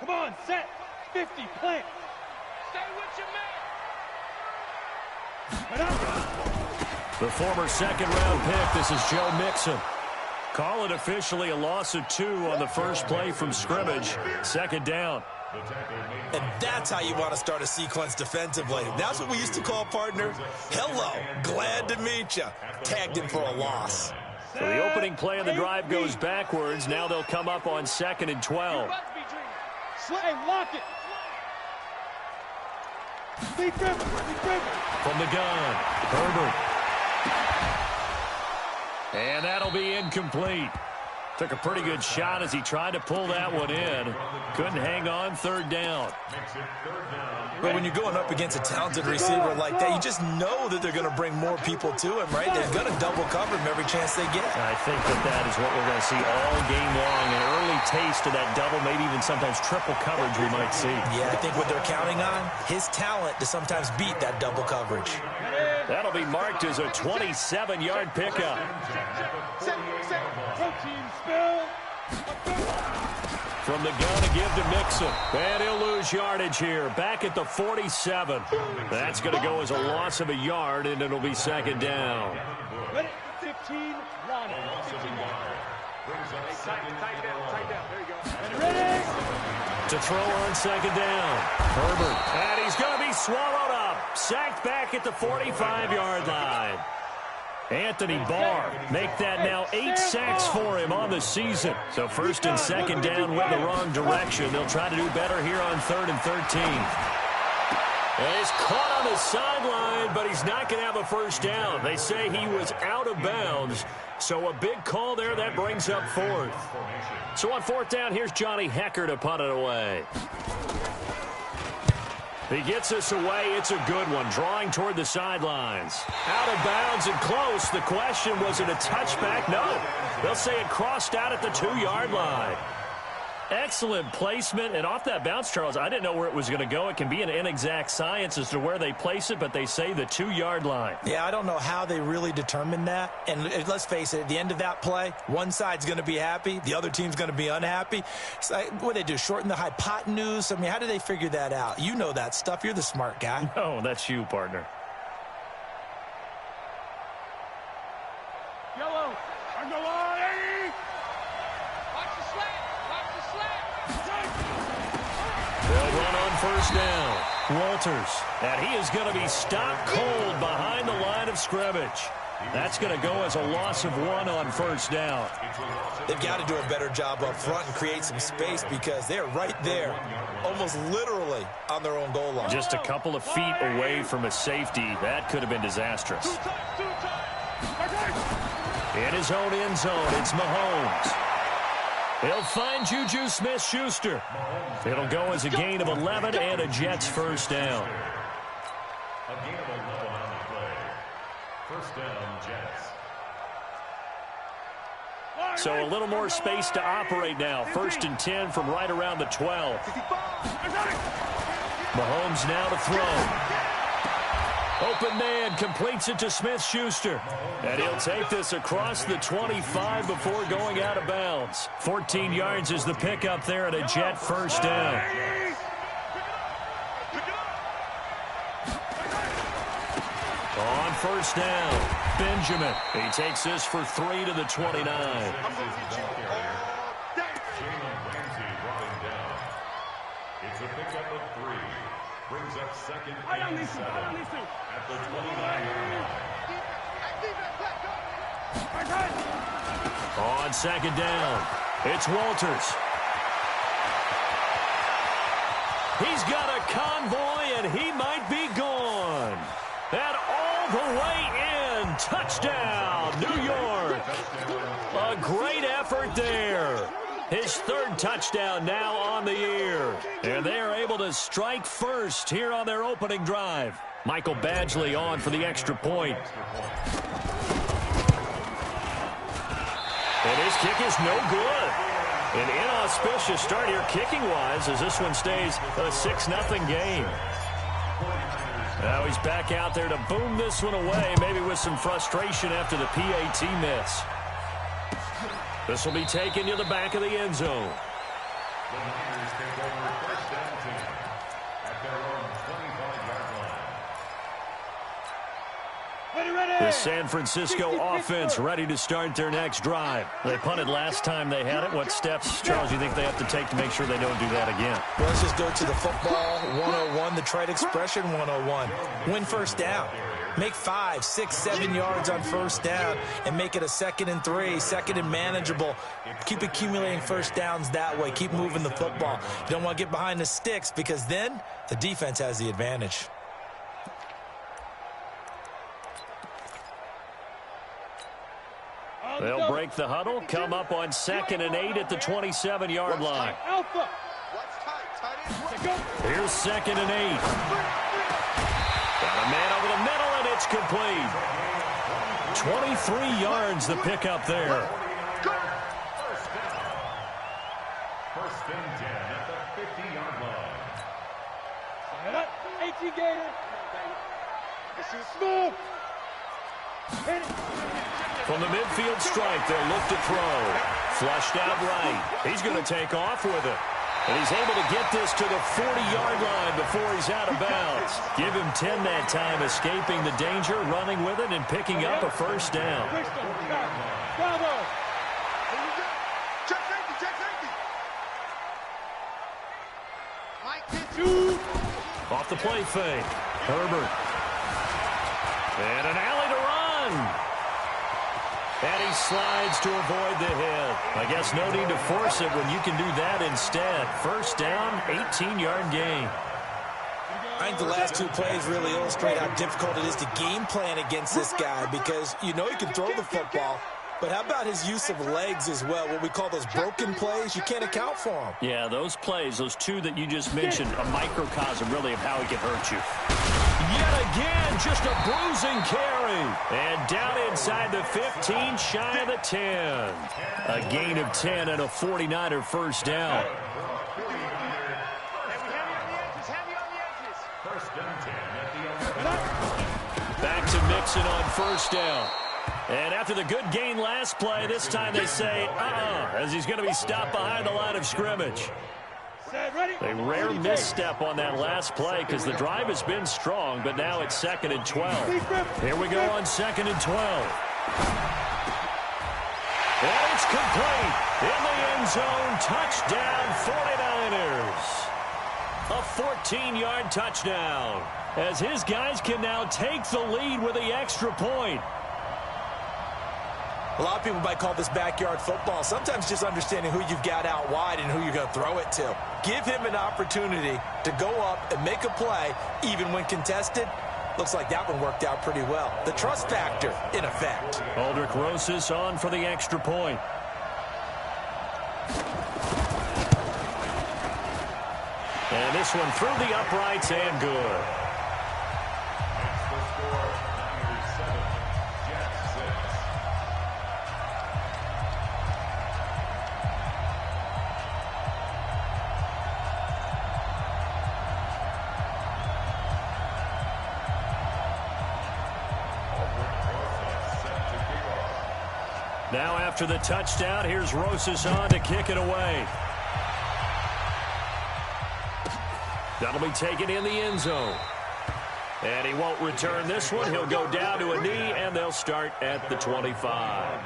Come on, set. 50, plant. Stay with your man. The former second-round pick, this is Joe Mixon. Call it officially a loss of 2 on the first play from scrimmage. Second down. And that's how you want to start a sequence defensively. That's what we used to call, partner, hello, glad to meet you. Tagged him for a loss. So the opening play of the drive goes backwards. Now they'll come up on 2nd and 12. Hey, lock it. From the gun, Herbert. And that'll be incomplete. Took a pretty good shot as he tried to pull that one in. Couldn't hang on, 3rd down. But when you're going up against a talented receiver like that, you just know that they're going to bring more people to him, right? They're going to double cover him every chance they get. I think that is what we're going to see all game long. An early taste of that double, maybe even sometimes triple coverage we might see. Yeah, I think what they're counting on, his talent to sometimes beat that double coverage. That'll be marked as a 27-yard pickup. From the gun to give to Mixon. And he'll lose yardage here. Back at the 47. That's going to go as a loss of a yard, and it'll be 2nd down. 15, run. 15 to throw on 2nd down. Herbert. And he's going to be swallowed up. Sacked back at the 45-yard line. Anthony Barr make that now 8 sacks for him on the season. So 1st and 2nd down went the wrong direction. They'll try to do better here on 3rd and 13. And he's caught on the sideline, but he's not going to have a first down. They say he was out of bounds. So a big call there. That brings up 4th. So on 4th down, here's Johnny Hekker to punt it away. He gets us away. It's a good one. Drawing toward the sidelines. Out of bounds and close. The question, was it a touchback? No. They'll say it crossed out at the 2-yard line. Excellent placement. And off that bounce, Charles, I didn't know where it was going to go. It can be an inexact science as to where they place it, but they say the 2-yard line. Yeah, I don't know how they really determined that. And let's face it, at the end of that play, one side's going to be happy, the other team's going to be unhappy. It's like, what do they do, shorten the hypotenuse? I mean, how do they figure that out? You know that stuff. You're the smart guy. No, that's you, partner. Yellow, on the line. They'll run on 1st down. Walters. And he is going to be stopped cold behind the line of scrimmage. That's going to go as a loss of 1 on 1st down. They've got to do a better job up front and create some space because they're right there, almost literally on their own goal line. Just a couple of feet away from a safety. That could have been disastrous. In his own end zone, it's Mahomes. He'll find Juju Smith-Schuster. It'll go as a gain of 11 and a Jets first down. A gain of 11 on the play. First down, Jets. So a little more space to operate now. 1st and 10 from right around the 12. Mahomes now to throw. Open man completes it to Smith-Schuster. And he'll take this across the 25 before going out of bounds. 14 yards is the pickup there at a Jet first down. On 1st down, Benjamin. He takes this for 3 to the 29. It's a pickup of 3. Brings up 2nd and 7 at the 29-yard line. On 2nd down, it's Walters. He's got a convoy, and he might be gone. And all the way in. Touchdown, New York. A great effort there. His 3rd touchdown now on the year. And they are able to strike first here on their opening drive. Michael Badgley on for the extra point. And his kick is no good. An inauspicious start here kicking-wise as this one stays a 6-0 game. Now he's back out there to boom this one away, maybe with some frustration after the PAT miss. This will be taken to the back of the end zone. The Niners take over first down 10 at their own 25-yard line. The San Francisco offense ready to start their next drive. They punted last time they had it. What steps, Charles, you think they have to take to make sure they don't do that again? Well, let's just go to the football 101, the trade expression 101. Win first down. Make 5, 6, 7 yards on first down and make it a 2nd and 3, 2nd and manageable. Keep accumulating first downs that way. Keep moving the football. You don't want to get behind the sticks because then the defense has the advantage. They'll break the huddle, come up on 2nd and 8 at the 27-yard line. Alpha. Here's 2nd and 8. Got a man over the middle, and it's complete. 23 yards the pickup there. First and 10 at the 50-yard line. Set up. 18 Gator. Smooth. Hit it. From the midfield stripe, they'll look to throw. Flushed out right. He's going to take off with it. And he's able to get this to the 40-yard line before he's out of bounds. Give him 10 that time, escaping the danger, running with it, and picking up a first down. Bravo. Check safety. Off the play fake. Herbert. And an alley to run. And he slides to avoid the hit. I guess no need to force it when you can do that instead. First down, 18-yard gain. I think the last 2 plays really illustrate how difficult it is to game plan against this guy because you know he can throw the football, but how about his use of legs as well? What we call those broken plays, you can't account for them. Yeah, those plays, those 2 that you just mentioned, a microcosm really of how he can hurt you. Yet again, just a bruising carry. And down inside the 15, shy of the 10. A gain of 10 and a 49er first down. Back to Mixon on first down. And after the good gain last play, this time they say, as he's going to be stopped behind the line of scrimmage. A rare misstep on that last play because the drive has been strong, but now it's 2nd and 12. Here we go on 2nd and 12. And it's complete. In the end zone, touchdown 49ers. A 14-yard touchdown as his guys can now take the lead with the extra point. A lot of people might call this backyard football. Sometimes just understanding who you've got out wide and who you're going to throw it to. Give him an opportunity to go up and make a play, even when contested. Looks like that one worked out pretty well. The trust factor, in effect. Aldrick Rosas on for the extra point. And this one through the uprights and good. That's the score. Niners 7, Jets 6. Now after the touchdown, here's Rosas on to kick it away. That'll be taken in the end zone. And he won't return this one. He'll go down to a knee, and they'll start at the 25.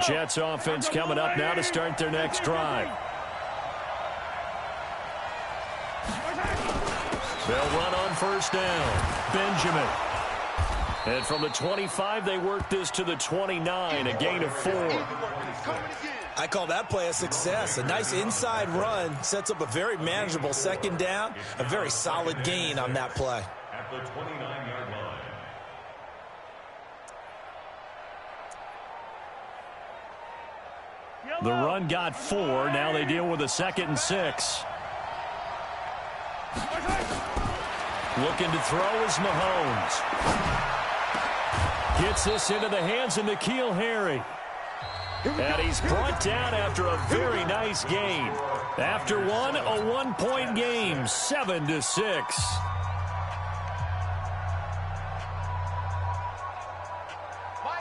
Jets offense coming up now to start their next drive. They'll run on first down. Benjamin. And from the 25, they work this to the 29, a gain of 4. I call that play a success. A nice inside run sets up a very manageable 2nd down. A very solid gain on that play. At the 29-yard line. The run got 4. Now they deal with a 2nd and 6. Looking to throw is Mahomes. Gets this into the hands of N'Keal Harry. And he's brought down after a very nice gain. After one, a one-point game, 7-6.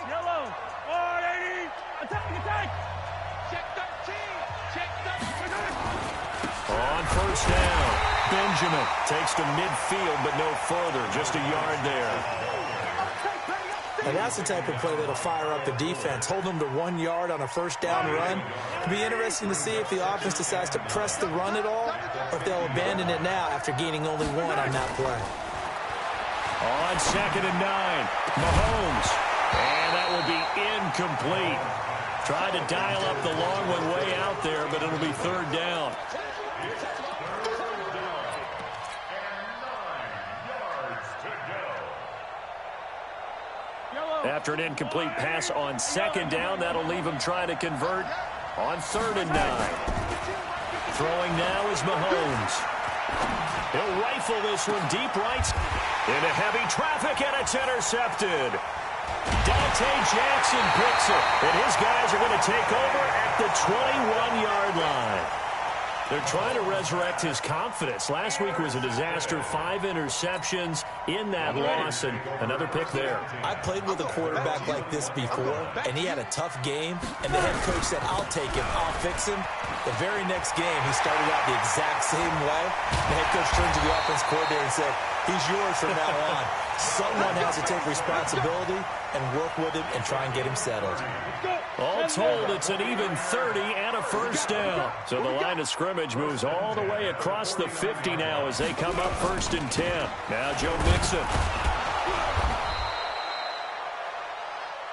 Yellow. All right, attack. Check 13. Check 13. On first down, Benjamin takes to midfield, but no further, just a yard there. And that's the type of play that'll fire up the defense. Hold them to 1 yard on a first down run. It'll be interesting to see if the offense decides to press the run at all, or if they'll abandon it now after gaining only one on that play. On 2nd and 9, Mahomes. And that will be incomplete. Tried to dial up the long one way out there, but it'll be 3rd down. After an incomplete pass on 2nd down, that'll leave him trying to convert on 3rd and 9. Throwing now is Mahomes. He'll rifle this one deep right into heavy traffic, and it's intercepted. Dante Jackson picks it, and his guys are going to take over at the 21-yard line. They're trying to resurrect his confidence. Last week was a disaster. 5 interceptions in that loss, and another pick there. I played with a quarterback like this before, and he had a tough game, and the head coach said, I'll take him, I'll fix him. The very next game, he started out the exact same way. The head coach turned to the offense coordinator and said, he's yours from now on. Someone has to take responsibility and work with him and try and get him settled. All told, it's an even 30 and a first down. So the line of scrimmage moves all the way across the 50 now as they come up 1st and 10. Now Joe Mixon.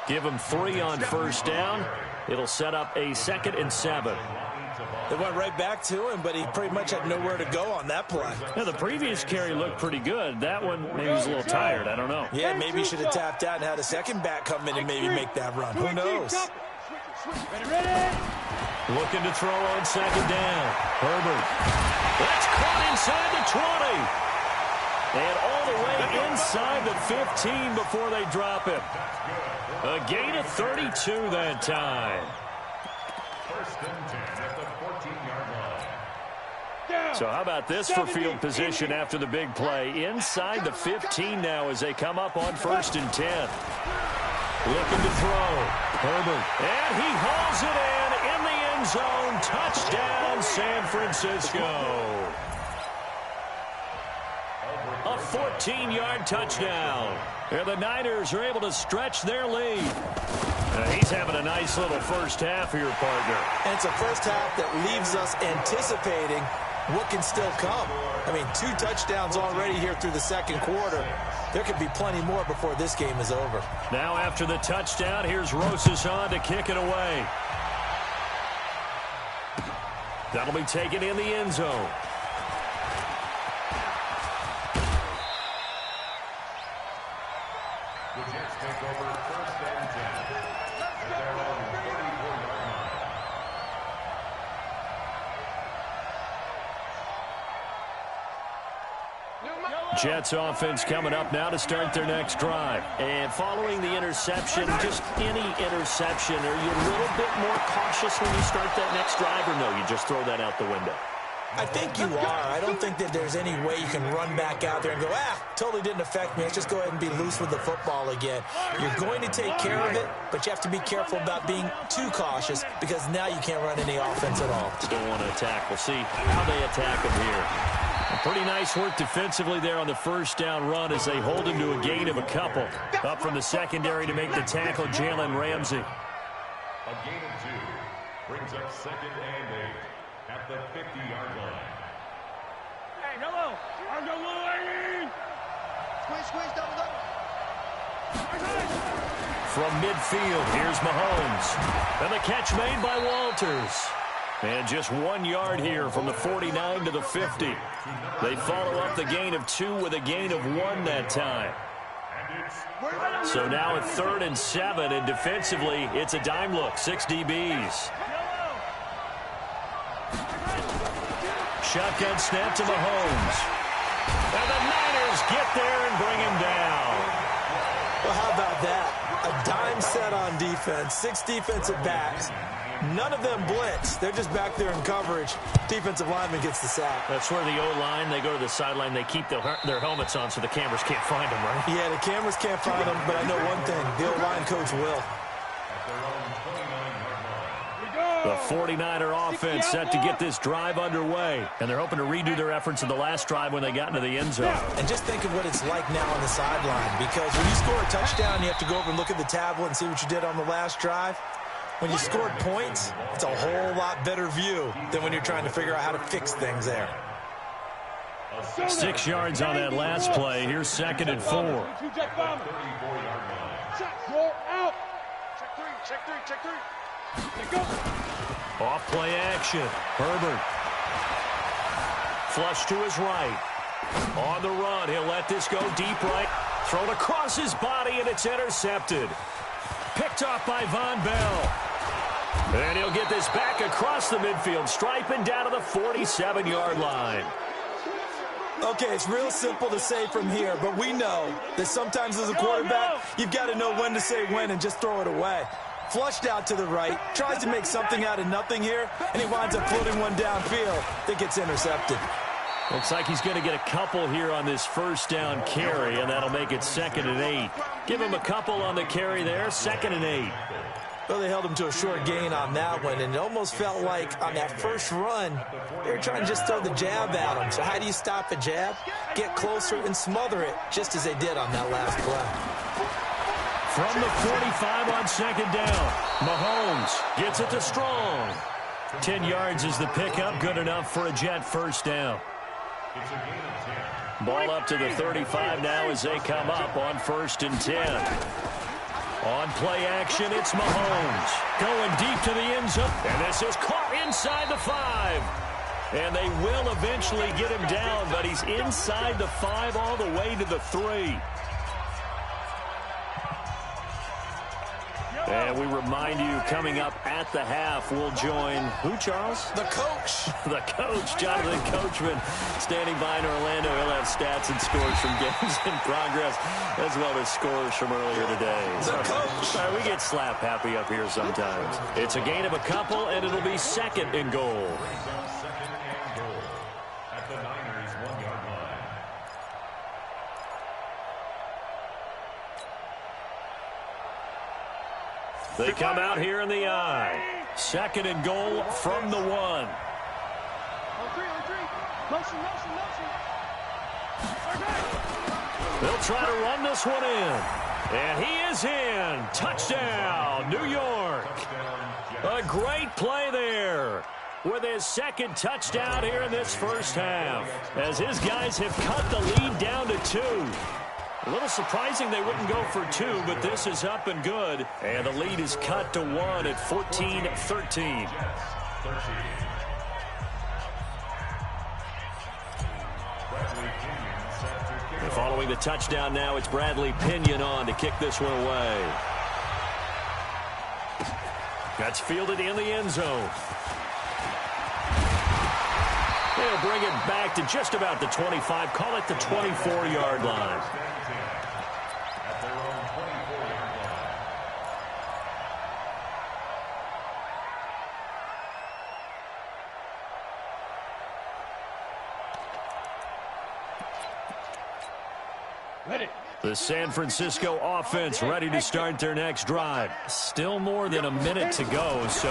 Give him 3 on first down. It'll set up a 2nd and 7. They went right back to him, but he pretty much had nowhere to go on that play. Now, the previous carry looked pretty good. That one, maybe he was a little tired. I don't know. Yeah, maybe he should have tapped out and had a second back come in and maybe make that run. Who knows? Ready. Looking to throw on 2nd down. Herbert. That's caught inside the 20. And all the way inside the 15 before they drop him. A gain of 32 that time. 1st and 10 at the 14-yard line. So how about this for field position after the big play? Inside the 15 now as they come up on 1st and 10. Looking to throw. Herbert. And he hauls it in the end zone. Touchdown, San Francisco. A 14-yard touchdown. And the Niners are able to stretch their lead. He's having a nice little first half here, partner. And it's a first half that leaves us anticipating what can still come. I mean, 2 touchdowns already here through the 2nd quarter. There could be plenty more before this game is over. Now after the touchdown, here's Rosas on to kick it away. That'll be taken in the end zone. The Jets take over 1st and 10 at their own 34-yard line. Jets offense coming up now to start their next drive. And following the interception, just any interception, are you a little bit more cautious when you start that next drive, or no, you just throw that out the window? I think you are. I don't think that there's any way you can run back out there and go, totally didn't affect me. Let's just go ahead and be loose with the football again. You're going to take care of it, but you have to be careful about being too cautious because now you can't run any offense at all. Still want to attack. We'll see how they attack him here. Pretty nice work defensively there on the first down run as they hold him to a gain of a couple. Up from the secondary to make the tackle, Jalen Ramsey. A gain of 2 brings up 2nd and 8 at the 50-yard line. Hey, hello. I'm the Wolverine. Squeeze, double. From midfield, here's Mahomes. And the catch made by Walters. And just 1 yard here from the 49 to the 50. They follow up the gain of 2 with a gain of 1 that time. So now at 3rd and 7, and defensively, it's a dime look, 6 DBs. Shotgun snap to Mahomes. And the Niners get there and bring him down. Well, how about that? A dime set on defense, 6 defensive backs. None of them blitz. They're just back there in coverage. Defensive lineman gets the sack. That's where the O-line, they go to the sideline, they keep their helmets on so the cameras can't find them, right? Yeah, the cameras can't find them, but I know one thing. The O-line coach will. The 49er offense set to get this drive underway. And they're hoping to redo their efforts in the last drive when they got into the end zone. And just think of what it's like now on the sideline. Because when you score a touchdown, you have to go over and look at the tablet and see what you did on the last drive. When you scored points, it's a whole lot better view than when you're trying to figure out how to fix things there. 6 yards on that last play. Here's 2nd and 4. Check 4 out. Check 3. Off play action. Herbert. Flush to his right. On the run. He'll let this go deep right. Thrown across his body, and it's intercepted. Picked off by Von Bell. And he'll get this back across the midfield stripe and down to the 47-yard line. Okay, it's real simple to say from here, but we know that sometimes as a quarterback, you've got to know when to say when and just throw it away. Flushed out to the right, tries to make something out of nothing here, and he winds up floating one downfield that gets intercepted. Looks like he's going to get a couple here on this first down carry, and that'll make it 2nd and 8. Give him a couple on the carry there, 2nd and 8. Well, they held him to a short gain on that one, and it almost felt like on that first run, they were trying to just throw the jab at him. So how do you stop a jab? Get closer and smother it, just as they did on that last play. From the 45 on 2nd down, Mahomes gets it to Strong. 10 yards is the pickup, good enough for a Jet first down. Ball up to the 35 now as they come up on 1st and 10. On play action, it's Mahomes. Going deep to the end zone. And this is caught inside the 5. And they will eventually get him down, but he's inside the 5 all the way to the 3. And we remind you, coming up at the half, we'll join who, Charles? The coach. The coach, Jonathan Coachman, standing by in Orlando. He'll have stats and scores from games in progress, as well as scores from earlier today. The coach. All right, we get slap happy up here sometimes. It's a gain of a couple, and it'll be 2nd and goal. At the Niners' 1-yard line. They come out here in the I. 2nd and goal from the 1. On 3. Motion. They'll try to run this one in. And he is in. Touchdown, New York. A great play there with his 2nd touchdown here in this first half, as his guys have cut the lead down to 2. A little surprising they wouldn't go for 2, but this is up and good. And the lead is cut to 1 at 14-13. And following the touchdown now, it's Bradley Pinion on to kick this one away. That's fielded in the end zone. They'll bring it back to just about the 25. Call it the 24-yard line. The San Francisco offense ready to start their next drive. Still more than a minute to go, so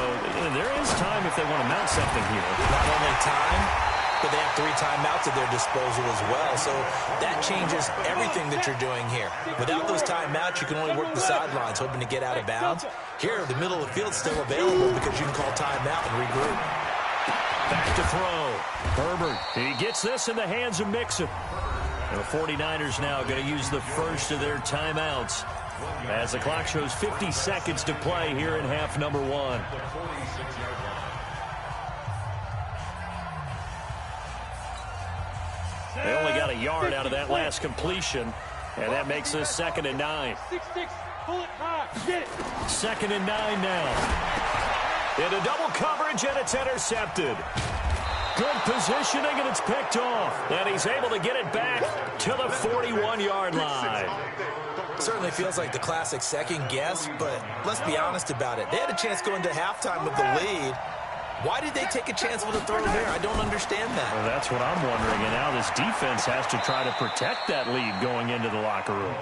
there is time if they want to mount something here. Not only time, but they have 3 timeouts at their disposal as well. So that changes everything that you're doing here. Without those timeouts, you can only work the sidelines, hoping to get out of bounds. Here, the middle of the field's still available because you can call timeout and regroup. Back to throw. Herbert, he gets this in the hands of Mixon. The 49ers now going to use the first of their timeouts as the clock shows 50 seconds to play here in half number 1. They only got a yard out of that last completion, and that makes this 2nd and 9. 6-6, pull it high, get it. 2nd and 9 now. Into double coverage, and it's intercepted. Good positioning, and it's picked off. And he's able to get it back to the 41-yard line. Certainly feels like the classic second guess, but let's be honest about it. They had a chance going into halftime with the lead. Why did they take a chance with a throw there? I don't understand that. Well, that's what I'm wondering. And now this defense has to try to protect that lead going into the locker room.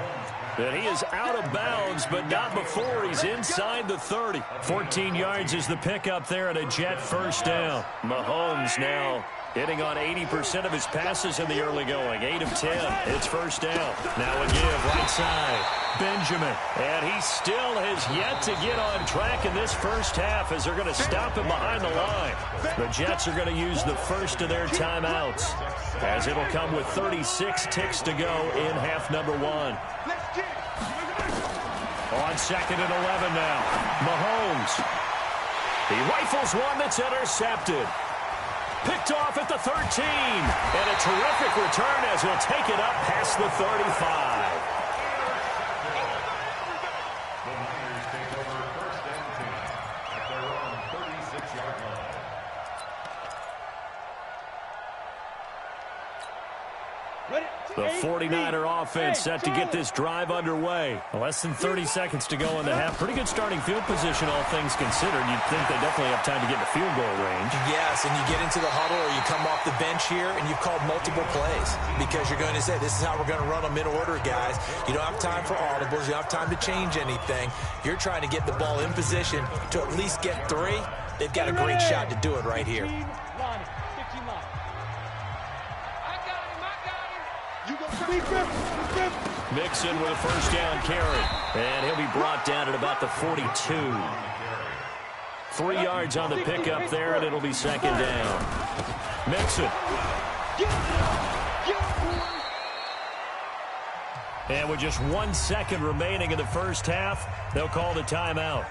And he is out of bounds, but not before he's inside the 30. 14 yards is the pickup there, and a Jet first down. Mahomes now hitting on 80% of his passes in the early going. 8 of 10. It's first down. Now a give right side. Benjamin. And he still has yet to get on track in this first half as they're going to stop him behind the line. The Jets are going to use the first of their timeouts as it'll come with 36 ticks to go in half number 1. On second and 11 now. Mahomes. He rifles one that's intercepted. Picked off at the 13. And a terrific return as he'll take it up past the 35. The Niners take over first and 10 at their own 36-yard line. The 49er offense set to get this drive underway. Less than 30 seconds to go in the half. Pretty good starting field position, all things considered. You'd think they definitely have time to get in the field goal range. Yes, and you get into the huddle or you come off the bench here and you've called multiple plays because you're going to say, this is how we're going to run them in order, guys. You don't have time for audibles. You don't have time to change anything. You're trying to get the ball in position to at least get 3. They've got a great shot to do it right here. Mixon with a first down carry. And he'll be brought down at about the 42. 3 yards on the pickup there, and it'll be second down. Mixon. And with just 1 second remaining in the first half, they'll call the timeout.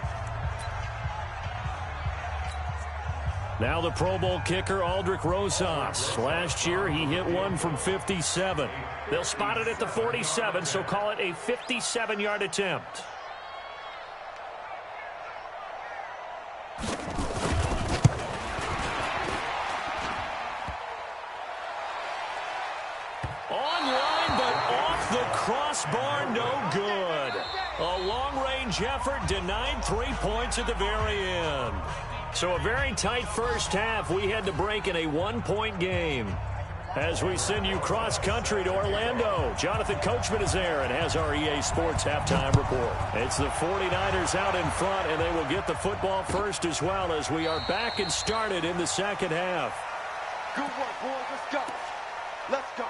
Now the Pro Bowl kicker, Aldrick Rosas. Last year, he hit one from 57. They'll spot it at the 47, so call it a 57-yard attempt. Online, but off the crossbar, no good. A long-range effort denied 3 points at the very end. So a very tight first half. We had to break in a 1-point game. As we send you cross-country to Orlando, Jonathan Coachman is there and has our EA Sports halftime report. It's the 49ers out in front, and they will get the football first as well as we are back and started in the second half. Good work, boys. Let's go. Let's go.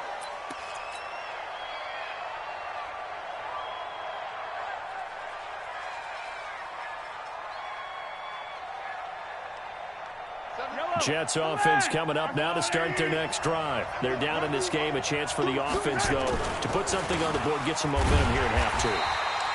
Jets offense coming up now to start their next drive. They're down in this game. A chance for the offense, though, to put something on the board, get some momentum here in half 2.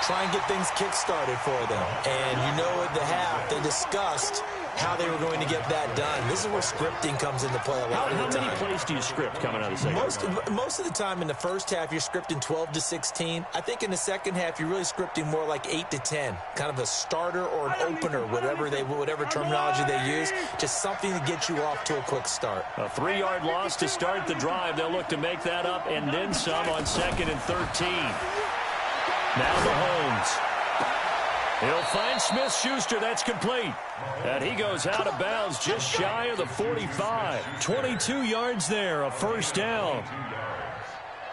Try and get things kick-started for them. And you know at the half, they discussed how they were going to get that done. This is where scripting comes into play a lot of the time. How many plays do you script coming out of the second half? Most of the time in the first half, you're scripting 12 to 16. I think in the second half, you're really scripting more like 8 to 10. Kind of a starter or an opener, whatever terminology they use. Just something to get you off to a quick start. A 3-yard loss to start the drive. They'll look to make that up and then some on 2nd and 13. Now Mahomes. He'll find Smith-Schuster. That's complete. And he goes out of bounds just shy of the 45. 22 yards there, a first down.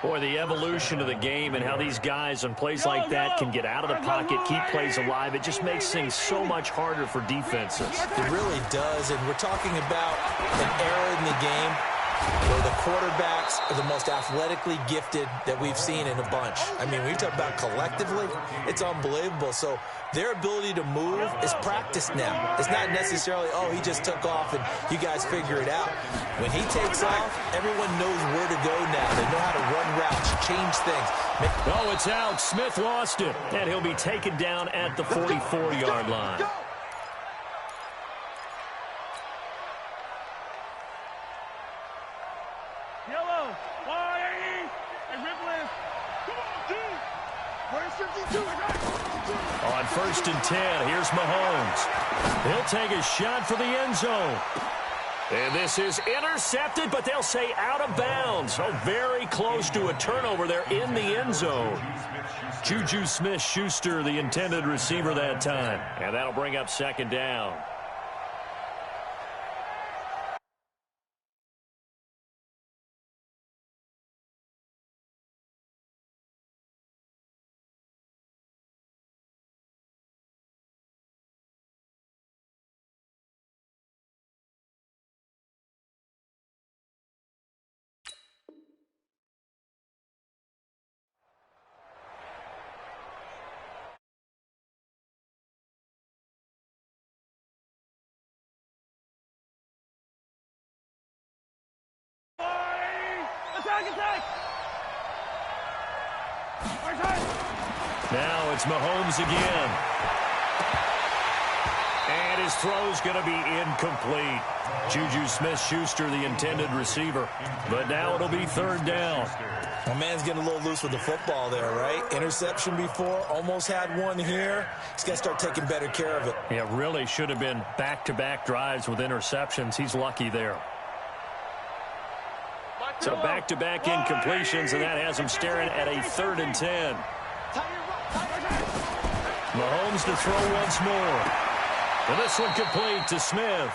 Boy, the evolution of the game and how these guys on plays like that can get out of the pocket, keep plays alive, it just makes things so much harder for defenses. It really does, and we're talking about an era in the game where the quarterbacks are the most athletically gifted that we've seen in a bunch. I mean, when you talk about collectively, it's unbelievable. So their ability to move is practiced now. It's not necessarily, oh, he just took off and you guys figure it out. When he takes off, everyone knows where to go now. They know how to run routes, change things. Oh, it's out. Smith lost it, and he'll be taken down at the 44-yard line. Yellow. And Ripley. Come on, dude. Where's 52? On 1st and 10, here's Mahomes. He'll take a shot for the end zone. And this is intercepted, but they'll say out of bounds. Oh, very close to a turnover there in the end zone. Juju Smith-Schuster, the intended receiver that time. And that'll bring up second down. Attack! Now it's Mahomes again. And his throw's going to be incomplete. Juju Smith-Schuster, the intended receiver. But now it'll be third down. My man's getting a little loose with the football there, right? Interception before, almost had one here. He's got to start taking better care of it. Yeah, really should have been back-to-back drives with interceptions. He's lucky there. So back-to-back incompletions, and that has him staring at a 3rd and 10. Mahomes to throw once more. And this one complete to Smith.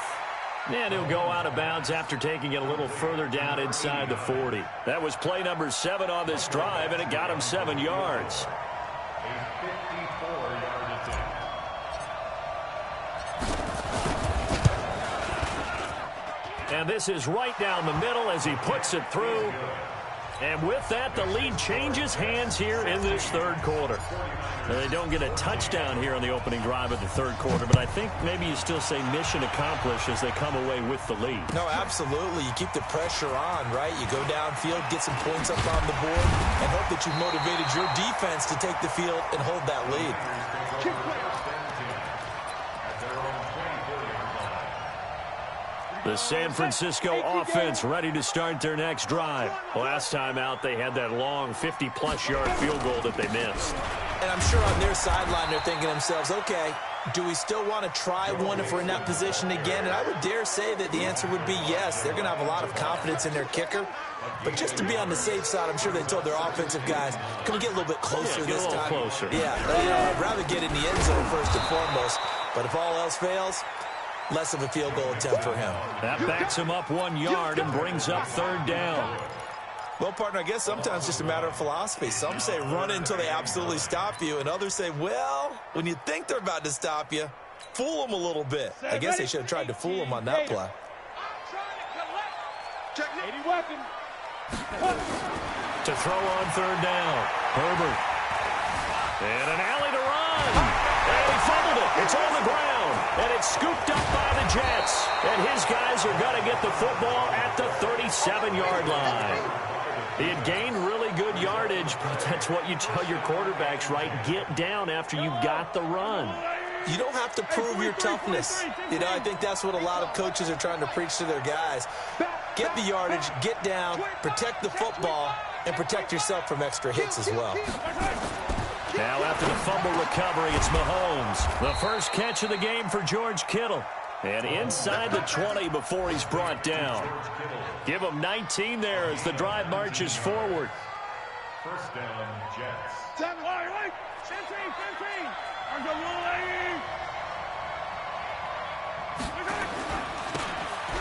And he'll go out of bounds after taking it a little further down inside the 40. That was play number 7 on this drive, and it got him 7 yards. A 54-yard attempt. And this is right down the middle as he puts it through. And with that, the lead changes hands here in this third quarter. Now, they don't get a touchdown here on the opening drive of the third quarter, but I think maybe you still say mission accomplished as they come away with the lead. No, absolutely. You keep the pressure on, right? You go downfield, get some points up on the board, and hope that you've motivated your defense to take the field and hold that lead. The San Francisco offense ready to start their next drive. Last time out, they had that long 50-plus yard field goal that they missed. And I'm sure on their sideline, they're thinking to themselves, okay, do we still want to try one if we're in that position again? And I would dare say that the answer would be yes. They're going to have a lot of confidence in their kicker. But just to be on the safe side, I'm sure they told their offensive guys, can we get a little bit closer this time? Get a little closer. Yeah, I'd rather get in the end zone first and foremost. But if all else fails, less of a field goal attempt for him. That backs him up 1 yard and brings up third down. Well, partner, I guess sometimes it's just a matter of philosophy. Some say run until they absolutely stop you, and others say, well, when you think they're about to stop you, fool them a little bit. I guess they should have tried to fool them on that play. Check 80 weapon. To throw on third down, Herbert. And an alley to run. And he fumbled it. It's on the ground. And it's scooped up by the Jets. And his guys are going to get the football at the 37-yard line. He had gained really good yardage, but that's what you tell your quarterbacks, right? Get down after you got the run. You don't have to prove your toughness. You know, I think that's what a lot of coaches are trying to preach to their guys. Get the yardage, get down, protect the football, and protect yourself from extra hits as well. Now after the fumble recovery, it's Mahomes. The first catch of the game for George Kittle. And inside the 20 before he's brought down. Give him 19 there as the drive marches forward. First down, Jets. 15.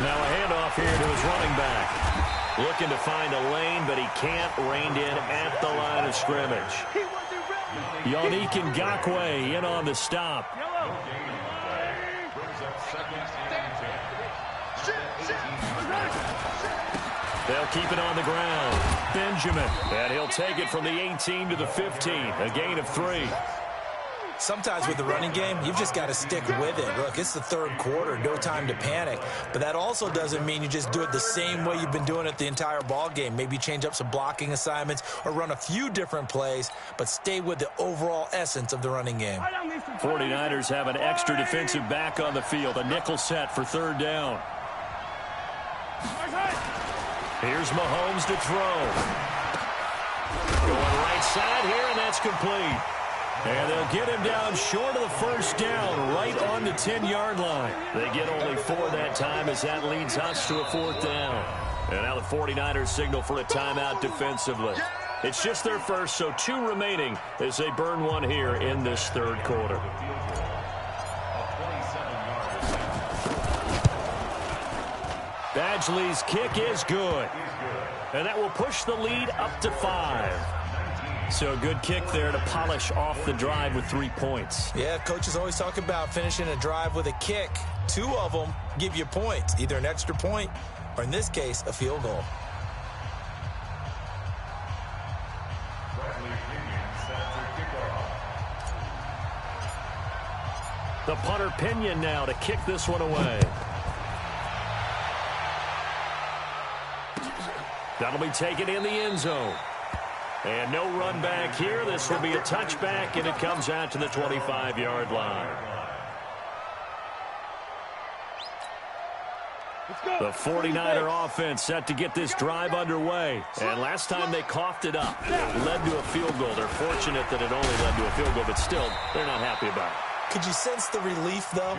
Now a handoff here to his running back. Looking to find a lane, but he can't. Reined in at the line of scrimmage. Yannick Ngakoue in on the stop. Brings up second and 10. They'll keep it on the ground. Benjamin. And he'll take it from the 18 to the 15. A gain of 3. Sometimes with the running game, you've just got to stick with it. Look, it's the third quarter, no time to panic. But that also doesn't mean you just do it the same way you've been doing it the entire ball game. Maybe change up some blocking assignments or run a few different plays, but stay with the overall essence of the running game. 49ers have an extra defensive back on the field. A nickel set for third down. Here's Mahomes to throw. Going right side here, and that's complete. And they'll get him down short of the first down, right on the 10-yard line. They get only 4 that time as that leads us to a 4th down. And now the 49ers signal for a timeout defensively. It's just their first, so 2 remaining as they burn one here in this 3rd quarter. Badgley's kick is good. And that will push the lead up to 5. So a good kick there to polish off the drive with 3 points. Yeah, coaches always talk about finishing a drive with a kick. 2 of them give you points, either an extra point or, in this case, a field goal. The punter Pinion now to kick this one away. That'll be taken in the end zone. And no run back here. This will be a touchback, and it comes out to the 25-yard line. The 49er offense set to get this drive underway. And last time they coughed it up, it led to a field goal. They're fortunate that it only led to a field goal, but still, they're not happy about it. Could you sense the relief, though,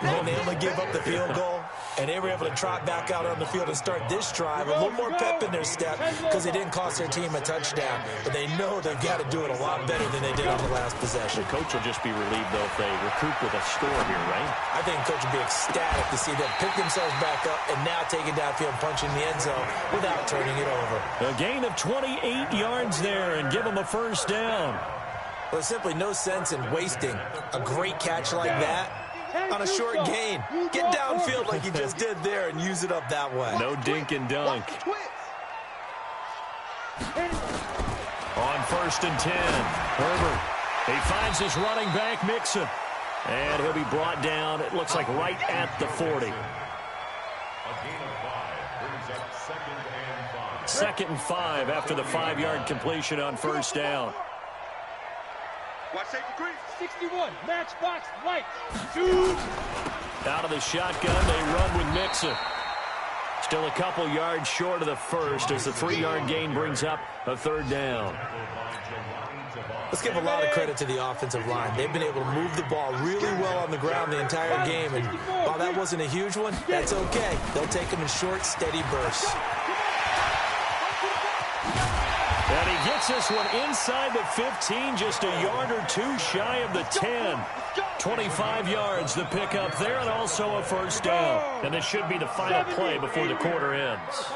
when they only gave up the field goal? And they were able to trot back out on the field and start this drive. A little more pep in their step because it didn't cost their team a touchdown. But they know they've got to do it a lot better than they did on the last possession. The coach will just be relieved, though, if they recoup with a score here, right? I think the coach will be ecstatic to see them pick themselves back up and now take it downfield and punch in the end zone without turning it over. A gain of 28 yards there and give them a first down. Well, there's simply no sense in wasting a great catch like that on a short gain. Get downfield like you just did there and use it up that way. No dink and dunk. On 1st and 10, Herbert. He finds his running back, Mixon. And he'll be brought down, it looks like right at the 40. A gain of 5 brings up 2nd and 5. 2nd and 5 after the 5-yard completion on 1st down. Watch safety creep. 61. Matchbox light. Shoot. Out of the shotgun, they run with Mixon. Still a couple yards short of the first as the 3-yard gain brings up a 3rd down. Let's give a lot of credit to the offensive line. They've been able to move the ball really well on the ground the entire game. And while that wasn't a huge one, that's okay. They'll take them in short, steady bursts. And he gets this one inside the 15, just a yard or 2 shy of the 10. 25 yards the pickup there, and also a 1st down. And this should be the final play before the quarter ends.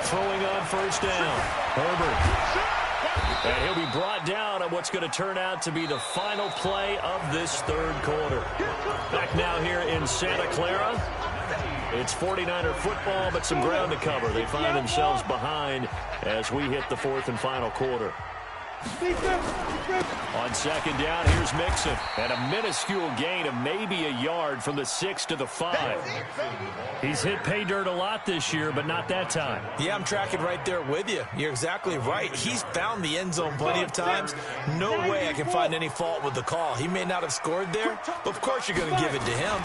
Throwing on 1st down, Herbert. And he'll be brought down on what's going to turn out to be the final play of this 3rd quarter. Back now here in Santa Clara. It's 49er football, but some ground to cover. They find themselves behind as we hit the 4th and final quarter. On 2nd down, here's Mixon. And a minuscule gain of maybe a yard from the 6 to the 5. He's hit pay dirt a lot this year, but not that time. Yeah, I'm tracking right there with you. You're exactly right. He's found the end zone plenty of times. No way I can find any fault with the call. He may not have scored there, but of course you're going to give it to him.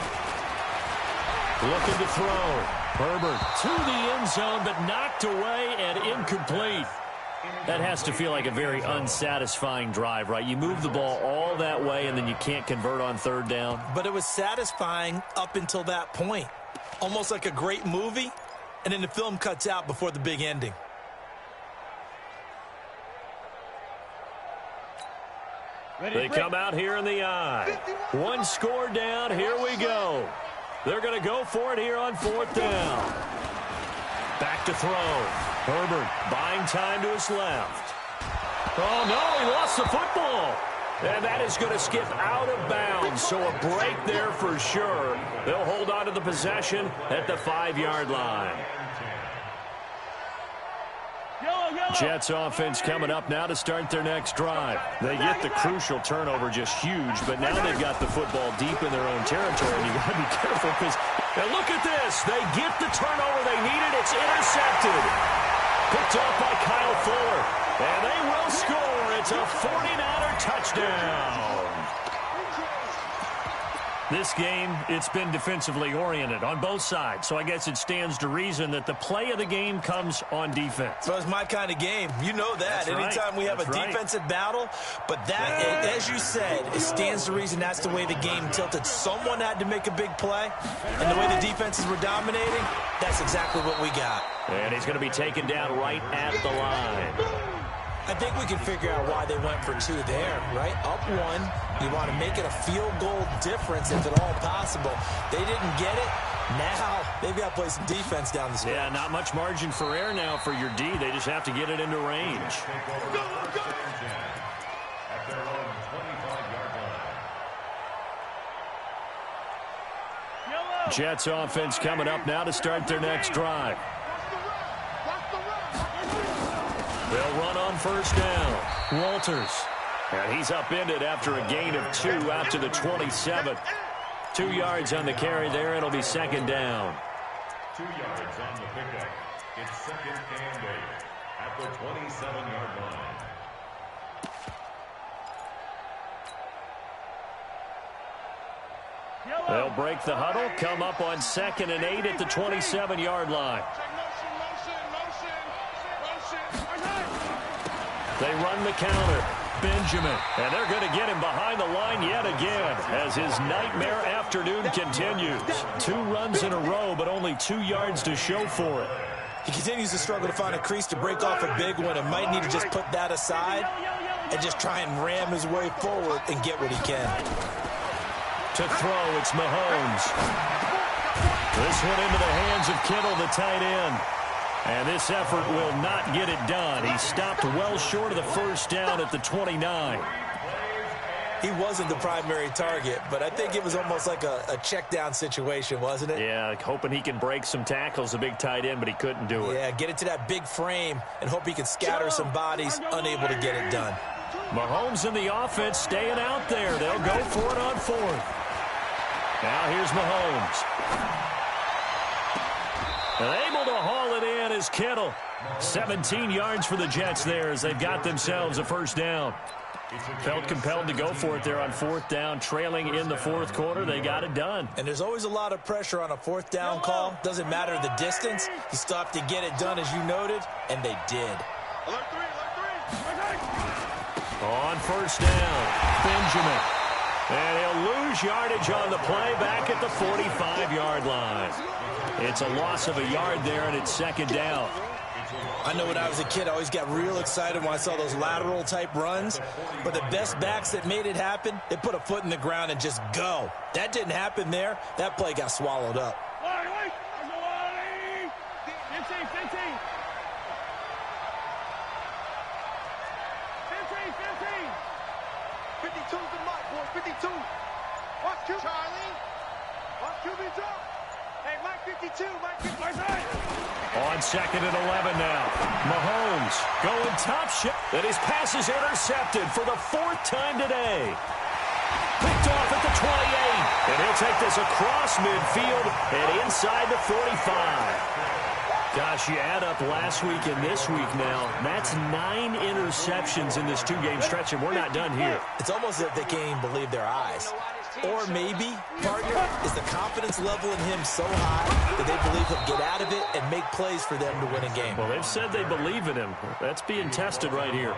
Looking to throw. Herbert to the end zone, but knocked away and incomplete. That has to feel like a very unsatisfying drive, right? You move the ball all that way, and then you can't convert on 3rd down. But it was satisfying up until that point. Almost like a great movie, and then the film cuts out before the big ending. They come out here in the eye. 1 score down. Here we go. They're going to go for it here on 4th down. Back to throw. Herbert buying time to his left. Oh, no, he lost the football. And that is going to skip out of bounds. So a break there for sure. They'll hold on to the possession at the 5-yard line. Jets offense coming up now to start their next drive. They get the crucial turnover, just huge, but now they've got the football deep in their own territory, and you got to be careful because look at this. They get the turnover they needed. It's intercepted. Picked off by Kyle Fuller, and they will score. It's a 49er touchdown. This game, it's been defensively oriented on both sides, so I guess it stands to reason that the play of the game comes on defense. So it's my kind of game. You know that. That's Anytime we have That's a defensive battle, but that, as you said, it stands to reason that's the way the game tilted. Someone had to make a big play, and the way the defenses were dominating, that's exactly what we got. And he's going to be taken down right at the line. I think we can figure out why they went for 2 there, right? Up 1, you want to make it a field goal difference if at all possible. They didn't get it. Now they've got to play some defense down the stretch. Yeah, not much margin for error now for your D. They just have to get it into range. Jets offense coming up now to start their next drive. They'll run on first down. Walters. And he's upended after a gain of 2 out to the 27th. 2 yards on the carry there. It'll be second down. 2 yards on the pickup. It's second and 8 at the 27-yard line. They'll break the huddle, come up on second and 8 at the 27-yard line. They run the counter. Benjamin. And they're going to get him behind the line yet again as his nightmare afternoon continues. 2 runs in a row, but only 2 yards to show for it. He continues to struggle to find a crease to break off a big one and might need to just put that aside and just try and ram his way forward and get what he can. To throw, it's Mahomes. This one into the hands of Kittle, the tight end. And this effort will not get it done. He stopped well short of the first down at the 29. He wasn't the primary target, but I think it was almost like a check down situation, wasn't it? Yeah, hoping he can break some tackles, a big tight end, but he couldn't do it. Yeah, get it to that big frame and hope he can scatter some bodies, unable to get it done. Mahomes and the offense staying out there. They'll go for it on 4th. Now here's Mahomes. And able to haul it in is Kittle. 17 yards for the Jets there as they've got themselves a first down. Felt compelled to go for it there on 4th down, trailing in the 4th quarter. They got it done. And there's always a lot of pressure on a 4th down call. Doesn't matter the distance. You still have to get it done, as you noted, and they did. On first down, Benjamin. And he'll lose yardage on the play back at the 45-yard line. It's a loss of a yard there, and it's second down. I know when I was a kid, I always got real excited when I saw those lateral-type runs. But the best backs that made it happen, they put a foot in the ground and just go. That didn't happen there. That play got swallowed up. 52's the mark, boys. 52. Watch Q. Charlie. Watch QB drop. Hey, Mike 52. Mike 52. On second and 11 now. Mahomes going top shot. And his pass is intercepted for the 4th time today. Picked off at the 28. And he'll take this across midfield and inside the 45. Gosh, you add up last week and this week now. That's 9 interceptions in this 2-game stretch, and we're not done here. It's almost as if they can't even believe their eyes. Or maybe, partner, is the confidence level in him so high that they believe he'll get out of it and make plays for them to win a game. Well, they've said they believe in him. That's being tested right here.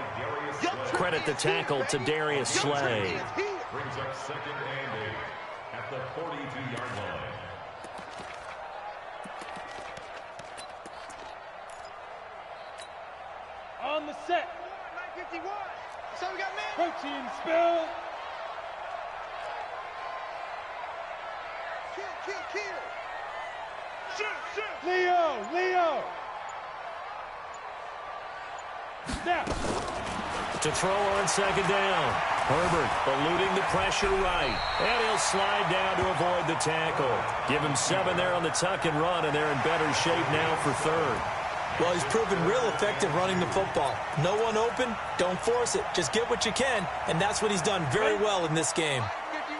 Credit the tackle to Darius Slay. Brings up second and 8 at the 42-yard line. On the set. 951. So we got man. Protein spill. Kill. Shoot. Leo. Snap. To throw on second down. Herbert eluding the pressure right. And he'll slide down to avoid the tackle. Give him 7 there on the tuck and run, and they're in better shape now for 3rd. Well, he's proven real effective running the football. No one open, don't force it. Just get what you can, and that's what he's done very well in this game.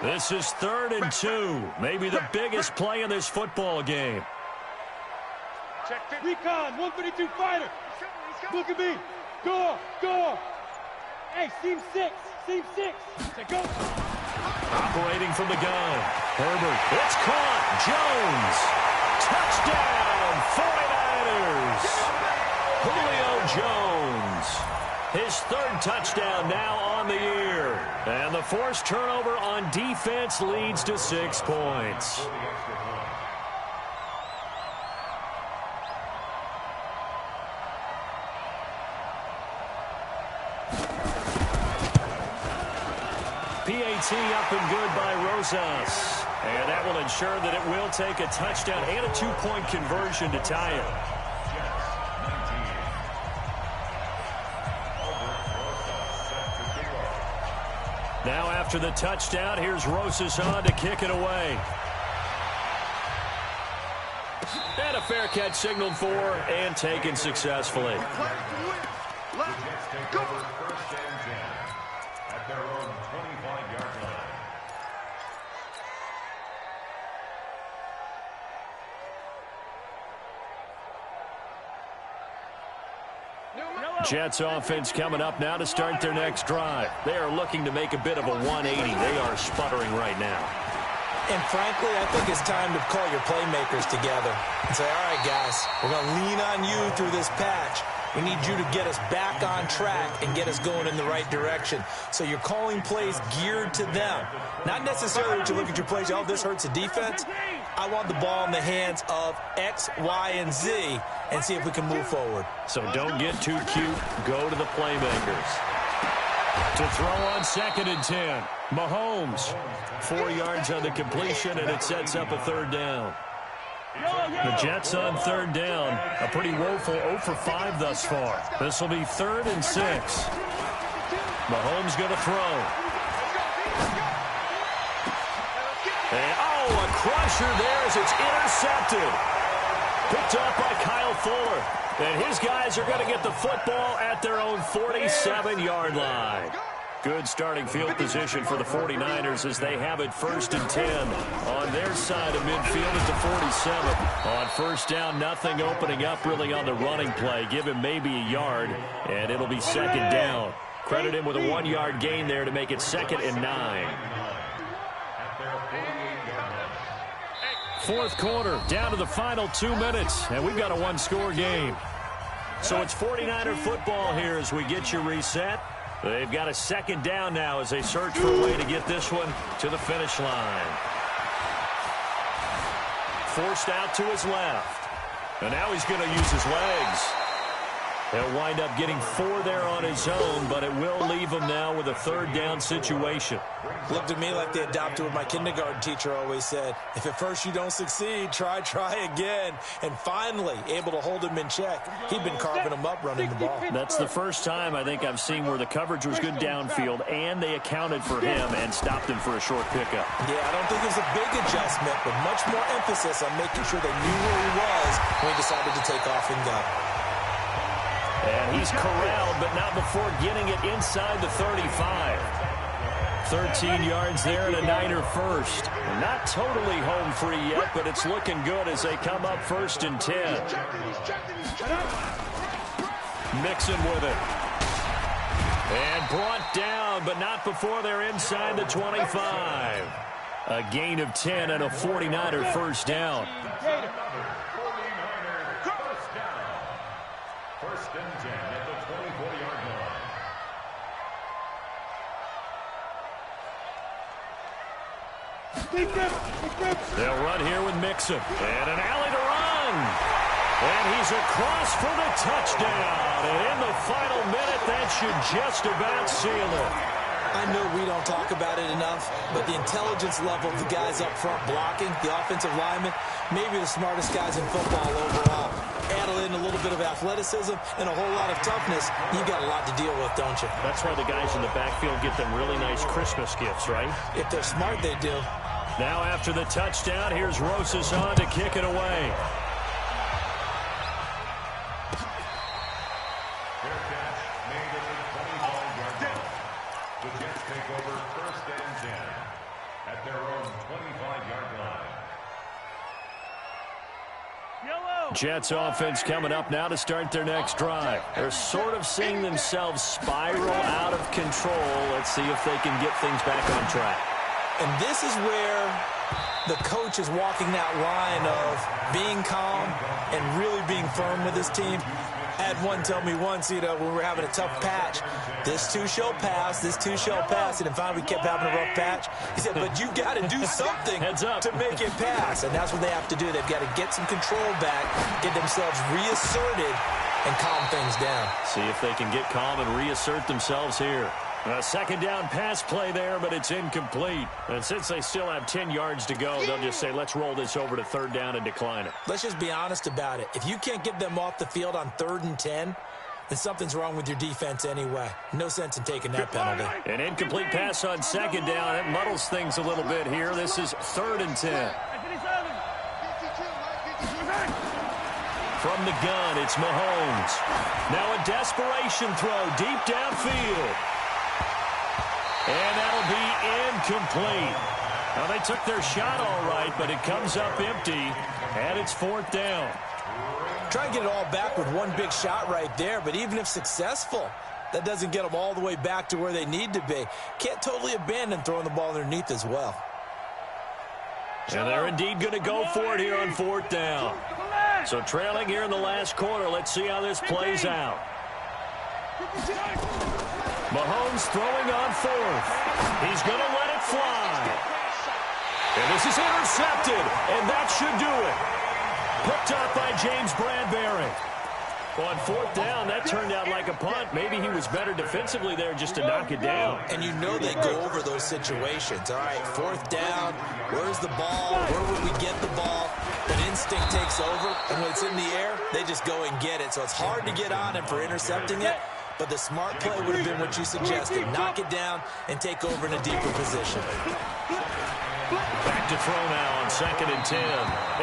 This is 3rd and 2. Maybe the biggest play in this football game. Check recon, 152 fighter. Look at me. Go. Hey, seam 6. Say go. Operating from the gun. Herbert. It's caught. Jones. Touchdown, 49ers. Julio Jones. His third touchdown now on the year. And the forced turnover on defense leads to 6 points. PAT up and good by Rosas. And that will ensure that it will take a touchdown and a 2-point conversion to tie it. Now after the touchdown, here's Rosas on to kick it away. And a fair catch signaled for and taken successfully. Jets offense coming up now to start their next drive. They are looking to make a bit of a 180. They are sputtering right now. And frankly, I think it's time to call your playmakers together and say, all right, guys, we're going to lean on you through this patch. We need you to get us back on track and get us going in the right direction. So you're calling plays geared to them. Not necessarily that you look at your plays, oh, this hurts the defense. I want the ball in the hands of X, Y, and Z and see if we can move forward. So don't get too cute. Go to the playmakers. To throw on 2nd and 10. Mahomes, 4 yards on the completion, and it sets up a 3rd down. The Jets on 3rd down. A pretty woeful 0 for 5 thus far. This will be 3rd and 6. Mahomes going to throw. And, a crusher there as it's intercepted. Picked up by Kyle Fuller. And his guys are going to get the football at their own 47-yard line. Good starting field position for the 49ers as they have it 1st and 10 on their side of midfield at the 47. On 1st down, nothing opening up really on the running play. Give him maybe a yard, and it'll be 2nd down. Credit him with a 1-yard gain there to make it 2nd and 9. 4th quarter, down to the final 2 minutes, and we've got a 1-score game. So it's 49er football here as we get you reset. They've got a 2nd down now as they search for a way to get this one to the finish line. Forced out to his left. And now he's going to use his legs. He'll wind up getting 4 there on his own, but it will leave him now with a 3rd down situation. Looked to me like they adopted what my kindergarten teacher always said. If at first you don't succeed, try again. And finally, able to hold him in check. He'd been carving him up running the ball. That's the first time I think I've seen where the coverage was good downfield, and they accounted for him and stopped him for a short pickup. Yeah, I don't think it was a big adjustment, but much more emphasis on making sure they knew where he was when he decided to take off and go. And he's corralled, but not before getting it inside the 35. 13 yards there and a Niner first. Not totally home free yet, but it's looking good as they come up 1st and 10. Mixon with it. And brought down, but not before they're inside the 25. A gain of 10 and a 49er 1st down. 1st and 10 at the 24-yard line. They'll run here with Mixon. And an alley to run. And he's across for the touchdown. And in the final minute, that should just about seal it. I know we don't talk about it enough, but the intelligence level of the guys up front blocking, the offensive linemen, maybe the smartest guys in football overall. Add in a little bit of athleticism and a whole lot of toughness, you got a lot to deal with, don't you? That's why the guys in the backfield get them really nice Christmas gifts, right? If they're smart, they do. Now after the touchdown, here's Rosas on to kick it away. Fair catch made at the 25-yard line. The Jets take over 1st and 10 at their own 25-yard line. Jets offense coming up now to start their next drive. They're sort of seeing themselves spiral out of control. Let's see if they can get things back on track. And this is where the coach is walking that line of being calm and really being firm with his team. I had one tell me once, when we were having a tough patch, this too shall pass, this too shall pass. And then finally we kept having a rough patch. He said, but you've got to do something to make it pass. And that's what they have to do. They've got to get some control back, get themselves reasserted, and calm things down. See if they can get calm and reassert themselves here. A second down pass play there, but it's incomplete. And since they still have 10 yards to go, they'll just say, let's roll this over to third down and decline it. Let's just be honest about it. If you can't get them off the field on 3rd and 10, then something's wrong with your defense anyway. No sense in taking that penalty. An incomplete pass on second down. It muddles things a little bit here. This is 3rd and 10. From the gun, it's Mahomes. Now a desperation throw deep downfield. And that'll be incomplete. Now, they took their shot all right, but it comes up empty, and it's 4th down. Try and get it all back with one big shot right there, but even if successful, that doesn't get them all the way back to where they need to be. Can't totally abandon throwing the ball underneath as well. And they're indeed going to go for it here on 4th down. So trailing here in the last quarter, let's see how this plays out. Mahomes throwing on 4th. He's going to let it fly. And this is intercepted, and that should do it. Picked up by James Bradbury. On 4th down, that turned out like a punt. Maybe he was better defensively there just to knock it down. And you know they go over those situations. All right, 4th down, where's the ball? Where would we get the ball? But instinct takes over, and when it's in the air, they just go and get it. So it's hard to get on him for intercepting it. But the smart play would have been what you suggested. Knock it down and take over in a deeper position. Back to throw now on 2nd and 10.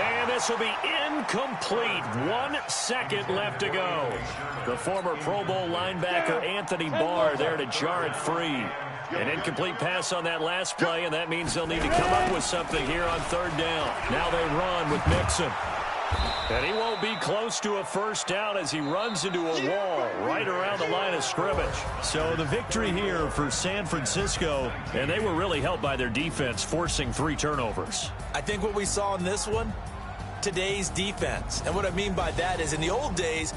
And this will be incomplete. 1 second left to go. The former Pro Bowl linebacker Anthony Barr there to jar it free. An incomplete pass on that last play, and that means they'll need to come up with something here on 3rd down. Now they run with Mixon. And he won't be close to a 1st down as he runs into a wall right around the line of scrimmage. So the victory here for San Francisco, and they were really helped by their defense, forcing 3 turnovers. I think what we saw in this one, today's defense. And what I mean by that is in the old days,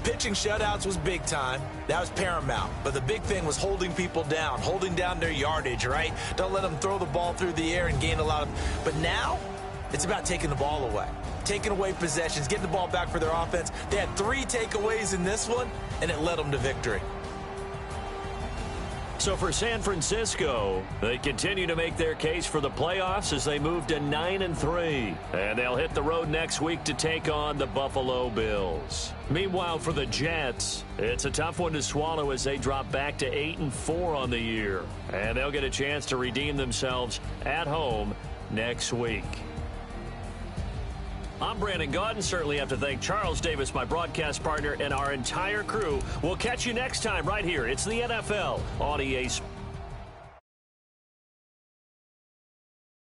pitching shutouts was big time. That was paramount. But the big thing was holding people down, holding down their yardage, right? Don't let them throw the ball through the air and gain a lot of... But now, it's about taking the ball away. Taking away possessions, getting the ball back for their offense. They had 3 takeaways in this one, and it led them to victory. So for San Francisco, they continue to make their case for the playoffs as they move to 9-3. And they'll hit the road next week to take on the Buffalo Bills. Meanwhile, for the Jets, it's a tough one to swallow as they drop back to 8-4 on the year. And they'll get a chance to redeem themselves at home next week. I'm Brandon Gaudin. Certainly have to thank Charles Davis, my broadcast partner, and our entire crew. We'll catch you next time right here. It's the NFL on EA Sports.